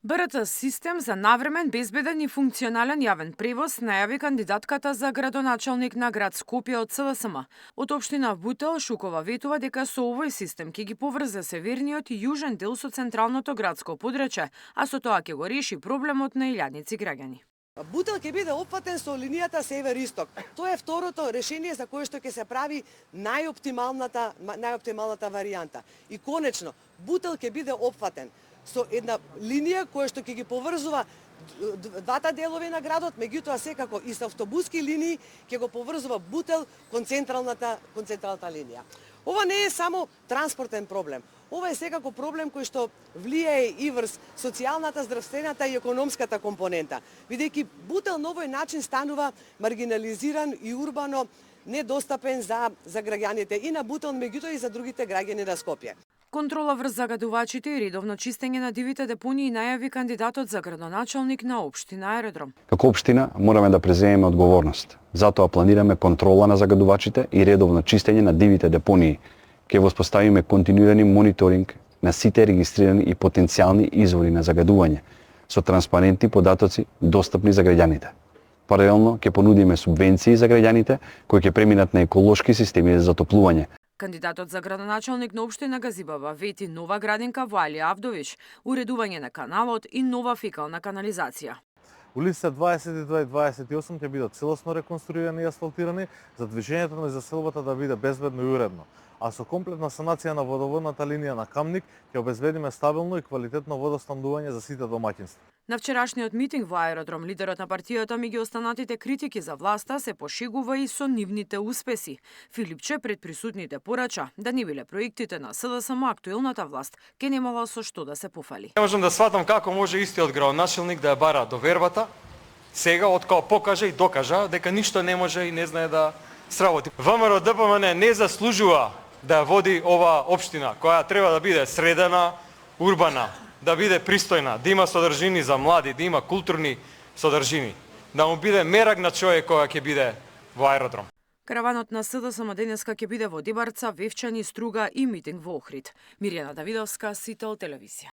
БРТ систем за навремен, безбеден и функционален јавен превоз најави кандидатката за градоначалник на град Скопје од СДСМ. Од општина Бутел Шукова ветува дека со овој систем ќе ги поврзе северниот и јужен дел со централното градско подрачје, а со тоа ќе го реши проблемот на илјадници граѓани. Бутел ќе биде опфатен со линијата север-исток. Тоа е второто решение за кое што ќе се прави најоптималната варијанта. И конечно, Бутел ќе биде опфатен со една линија која што ќе ги поврзува двата делови на градот, меѓутоа секако и со автобуски линии ќе го поврзува Бутел кон централната линија. Ова не е само транспортен проблем. Ова е секако проблем кој што влијае и врз социјалната, здравствената и економската компонента, бидејќи Бутел на овој начин станува маргинализиран и урбано недостапен за граѓаните и на Бутел, меѓутоа и за другите граѓани на Скопје. Контрола врз загадувачите и редовно чистење на дивите депонии најави кандидатот за градоначалник на општина Аеродром. Како општина мораме да преземеме одговорност. Затоа планираме контрола на загадувачите и редовно чистење на дивите депонии. Ќе воспоставиме континуирани мониторинг на сите регистрирани и потенцијални извори на загадување со транспарентни податоци достапни за граѓаните. Паралелно ќе понудиме субвенции за граѓаните кои ќе преминат на еколошки системи за затоплување. Кандидатот за градоначалник на општина Газибаба вети нова градинка во Алија Авдович, уредување на каналот и нова фекална канализација. Улиците 22 и 28 ќе бидат целосно реконструирани и асфалтирани за движењето на заселбата да биде безбедно и уредно. А со комплетна санација на водоводната линија на Камник ќе обезбедиме стабилно и квалитетно водоснабдување за сите домаќинства. На вчерашниот митинг во Аеродром, лидерот на партијата меѓу останатите критики за власта се пошегува и со нивните успеси. Филипче пред присутните порача да не биле проектите на СДСМ актуелната власт ке немала со што да се пофали. Не можам да сватам како може истиот градоначалник да ја бара довербата, сега откако покажа и докажа дека ништо не може и не знае да сработи. ВМРО ДПМН не заслужува да води ова општина која треба да биде средена, урбана, да биде пристојна, да има содржини за млади, да има културни содржини, да му биде мерак на човек која ќе биде во Аеродром. Караванот на СДСМ денеска ќе биде во Дибарца, Вевчани, Струга и митинг во Охрид. Мирјана Давидовска, Сител телевизија.